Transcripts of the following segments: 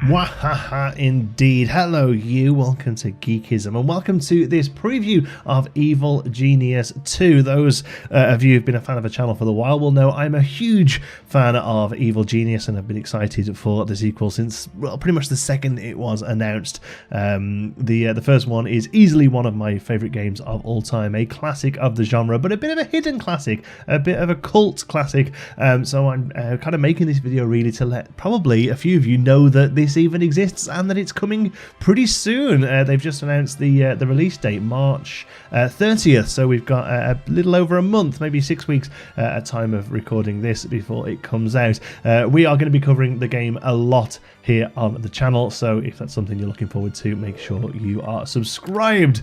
Wahaha indeed. Hello you, welcome to Geekism and welcome to this preview of Evil Genius 2. Those of you who've been a fan of the channel for a while will know I'm a huge fan of Evil Genius and have been excited for the sequel since, well, pretty much the second it was announced. The first one is easily one of my favourite games of all time, a classic of the genre, but a bit of a hidden classic, a bit of a cult classic. So I'm kind of making this video really to let probably a few of you know that this even exists and that it's coming pretty soon. They've just announced the release date, March 30th, so we've got a little over a month, maybe 6 weeks at time of recording this before it comes out. We are going to be covering the game a lot here on the channel, so if that's something you're looking forward to, make sure you are subscribed.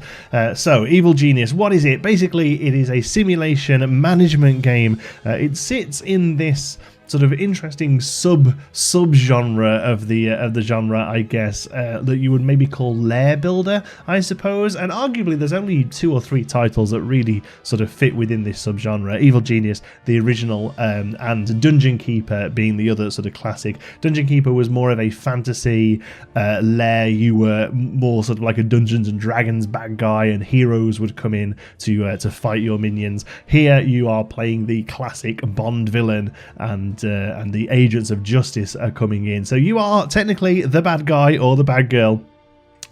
So Evil Genius, what is it? Basically it is a simulation management game. It sits in this sort of interesting sub-genre of the genre, I guess, that you would maybe call Lair builder, I suppose. And arguably, there's only 2 or 3 titles that really sort of fit within this subgenre. Evil Genius, the original, and Dungeon Keeper being the other sort of classic. Dungeon Keeper was more of a fantasy. Lair, you were more sort of like a Dungeons and Dragons bad guy, and heroes would come in to fight your minions. Here, you are playing the classic Bond villain, and the agents of justice are coming in. So you are technically the bad guy or the bad girl.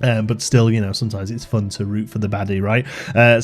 But still, you know, sometimes it's fun to root for the baddie, right?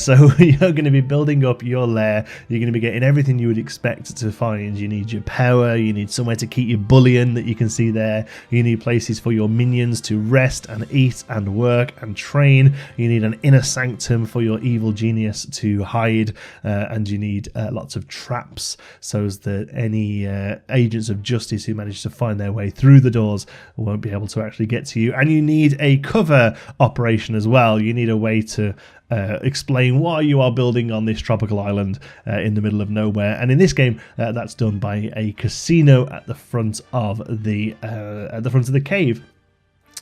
So you're going to be building up your lair. You're going to be getting everything you would expect to find. You need your power. You need somewhere to keep your bullion that you can see there. You need places for your minions to rest and eat and work and train. You need an inner sanctum for your evil genius to hide. And you need lots of traps so as that any agents of justice who manage to find their way through the doors won't be able to actually get to you. And you need a cover operation as well. You need a way to explain why you are building on this tropical island in the middle of nowhere. And in this game, that's done by a casino at the front of the cave.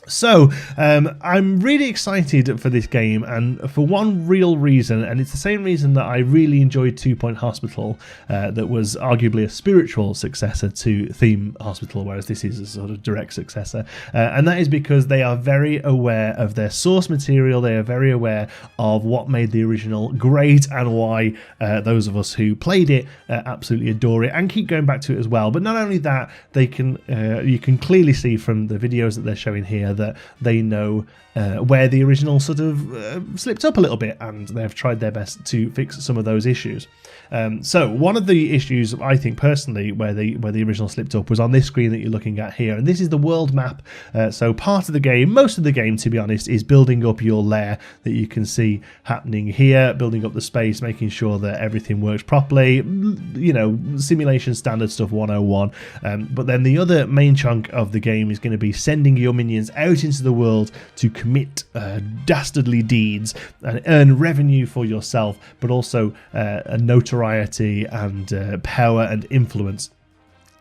So I'm really excited for this game, and for one real reason, and it's the same reason that I really enjoyed 2 Point Hospital, that was arguably a spiritual successor to Theme Hospital, whereas this is a sort of direct successor, and that is because they are very aware of their source material. They are very aware of what made the original great and why those of us who played it absolutely adore it and keep going back to it as well. But not only that, they can you can clearly see from the videos that they're showing here that they know where the original sort of slipped up a little bit, and they've tried their best to fix some of those issues. So one of the issues, I think personally, where the original slipped up was on this screen that you're looking at here, and this is the world map. So part of the game, most of the game to be honest, is building up your lair that you can see happening here, building up the space, making sure that everything works properly, you know, simulation standard stuff 101. But then the other main chunk of the game is going to be sending your minions out into the world to commit dastardly deeds and earn revenue for yourself, but also a notoriety and power and influence.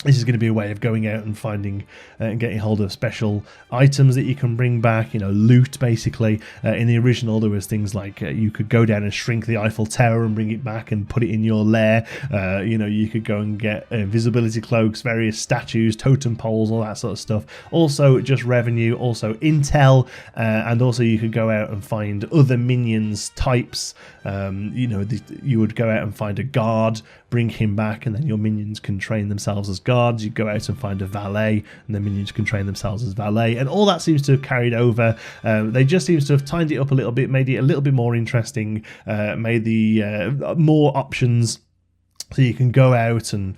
This is going to be a way of going out and finding and getting hold of special items that you can bring back, you know, loot basically. In the original, there was things like you could go down and shrink the Eiffel Tower and bring it back and put it in your lair. You know, you could go and get invisibility cloaks, various statues, totem poles, all that sort of stuff. Also, just revenue, also intel, and also you could go out and find other minions types. You know, you would go out and find a guard, bring him back, and then your minions can train themselves as guards. You go out and find a valet, and the minions can train themselves as valet, and all that seems to have carried over. They just seems to have tidied it up a little bit, made it a little bit more interesting, made the more options. So you can go out and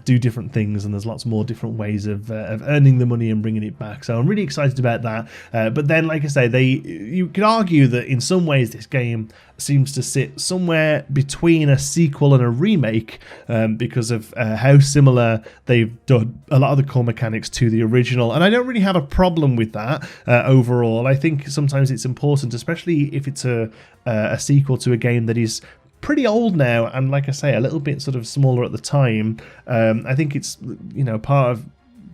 do different things, and there's lots more different ways of earning the money and bringing it back. So I'm really excited about that. But then, like I say, you could argue that in some ways this game seems to sit somewhere between a sequel and a remake, because of how similar they've done a lot of the core mechanics to the original. And I don't really have a problem with that overall. I think sometimes it's important, especially if it's a sequel to a game that is pretty old now, and like I say, a little bit sort of smaller at the time. I think it's, you know, part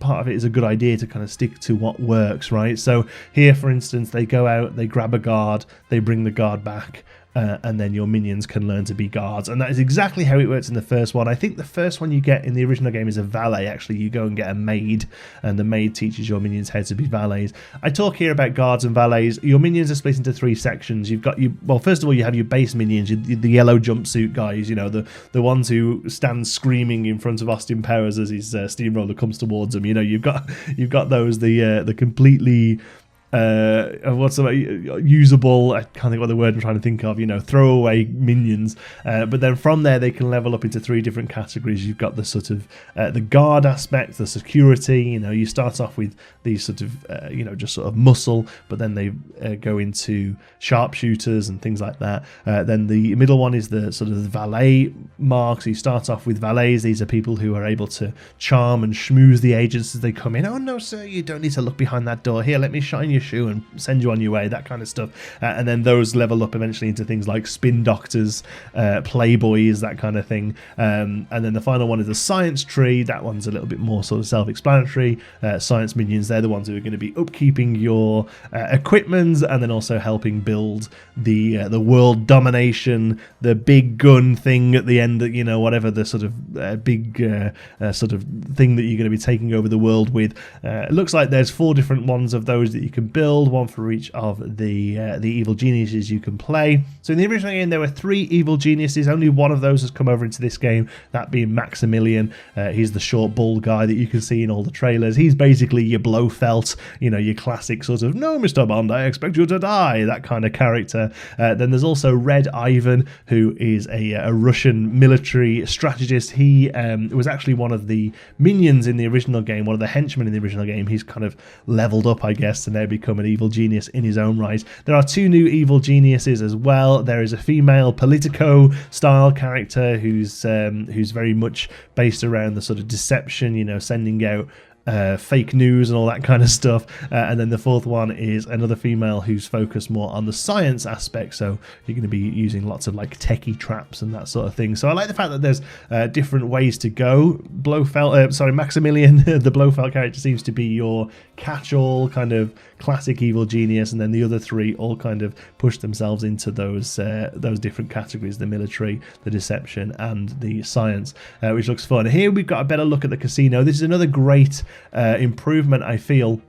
of it is a good idea to kind of stick to what works, right? So here, for instance, they go out, they grab a guard, they bring the guard back, and then your minions can learn to be guards. And that is exactly how it works in the first one. I think the first one you get in the original game is a valet. Actually, you go and get a maid, and the maid teaches your minions how to be valets. I talk here about guards and valets. Your minions are split into 3 sections. You've got well, first of all, you have your base minions, the yellow jumpsuit guys, the ones who stand screaming in front of Austin Powers as his steamroller comes towards them. You've got those, the completely what's the usable, I can't think what the word I'm trying to think of, throwaway minions, but then from there they can level up into 3 different categories. You've got the sort of the guard aspect, the security. You start off with these sort of just sort of muscle, but then they go into sharpshooters and things like that. Then the middle one is the sort of the valet mark. So you start off with valets. These are people who are able to charm and schmooze the agents as they come in. Oh no, sir, you don't need to look behind that door. Here, let me shine your shoe and send you on your way, that kind of stuff. And then those level up eventually into things like spin doctors, playboys, that kind of thing. And then the final one is the science tree. That one's a little bit more sort of self-explanatory. Science minions, they're the ones who are going to be upkeeping your equipment and then also helping build the world domination, the big gun thing at the end, whatever the sort of big sort of thing that you're going to be taking over the world with. It looks like there's 4 different ones of those that you can build, one for each of the evil geniuses you can play. So in the original game there were 3 evil geniuses. Only one of those has come over into this game, that being Maximilian. He's the short bald guy that you can see in all the trailers. He's basically your Blofeld, your classic sort of, no Mr. Bond, I expect you to die, that kind of character. Then there's also Red Ivan, who is a Russian military strategist. He was actually one of the minions in the original game, one of the henchmen in the original game. He's kind of leveled up, I guess, and now become an evil genius in his own right. There are 2 new evil geniuses as well. There is a female Politico style character who's very much based around the sort of deception, sending out fake news and all that kind of stuff. And then the 4th one is another female who's focused more on the science aspect, so you're going to be using lots of like techie traps and that sort of thing. So I like the fact that there's different ways to go. Maximilian, the Blofeld character, seems to be your catch-all kind of classic evil genius, and then the other 3 all kind of push themselves into those different categories: the military, the deception, and the science, which looks fun. Here we've got a better look at the casino. This is another great improvement, I feel,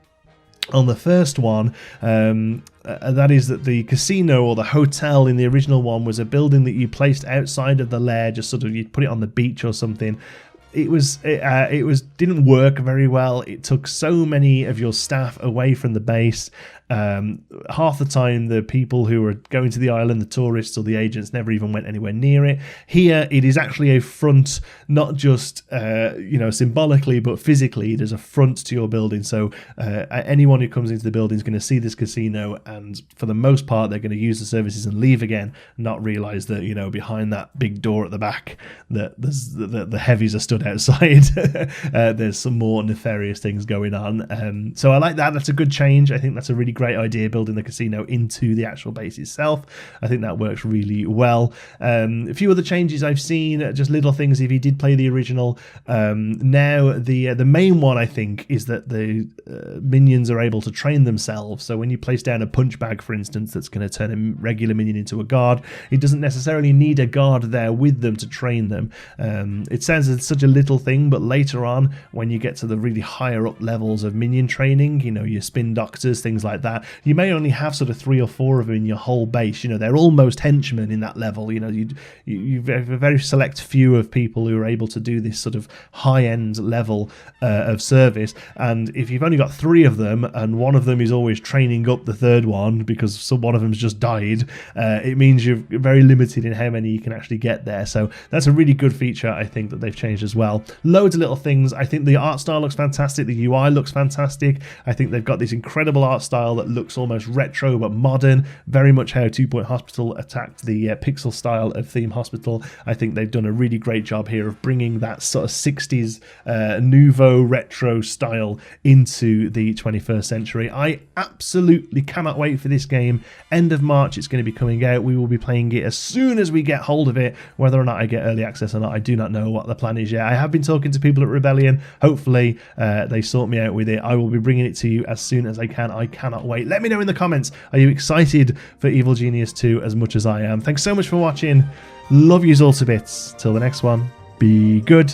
on the first one. That is that the casino or the hotel in the original one was a building that you placed outside of the lair, just sort of you'd put it on the beach or something. It didn't work very well. It took so many of your staff away from the base. Half the time the people who were going to the island, the tourists or the agents, never even went anywhere near it. Here it is actually a front, not just symbolically but physically. It is a front to your building, so anyone who comes into the building is going to see this casino, and for the most part they're going to use the services and leave again, not realise that behind that big door at the back that the heavies are stood outside. There's some more nefarious things going on, so I like that. That's a good change. I think that's a really great idea, building the casino into the actual base itself. I think that works really well. A few other changes I've seen, just little things if you did play the original. Now the main one, I think, is that the minions are able to train themselves. So when you place down a punch bag, for instance, that's going to turn a regular minion into a guard, it doesn't necessarily need a guard there with them to train them. It sounds like such a little thing, but later on, when you get to the really higher up levels of minion training, your spin doctors, things like that, you may only have sort of 3 or 4 of them in your whole base. They're almost henchmen in that level. You have a very select few of people who are able to do this sort of high-end level of service, and if you've only got 3 of them and one of them is always training up the 3rd one because one of them's just died, it means you're very limited in how many you can actually get there. So that's a really good feature, I think, that they've changed as well. Loads of little things. I think the art style looks fantastic, the UI looks fantastic. I think they've got this incredible art style that looks almost retro but modern, very much how 2 Point Hospital attacked the pixel style of Theme Hospital. I think they've done a really great job here of bringing that sort of 60s nouveau retro style into the 21st century. I absolutely cannot wait for this game. End of March it's going to be coming out. We will be playing it as soon as we get hold of it. Whether or not I get early access or not, I do not know what the plan is yet. I have been talking to people at Rebellion. Hopefully they sort me out with it. I will be bringing it to you as soon as I can. I cannot wait. Let me know in the comments, are you excited for Evil Genius 2 as much as I am? Thanks so much for watching. Love yous all to bits. Till the next one, be good.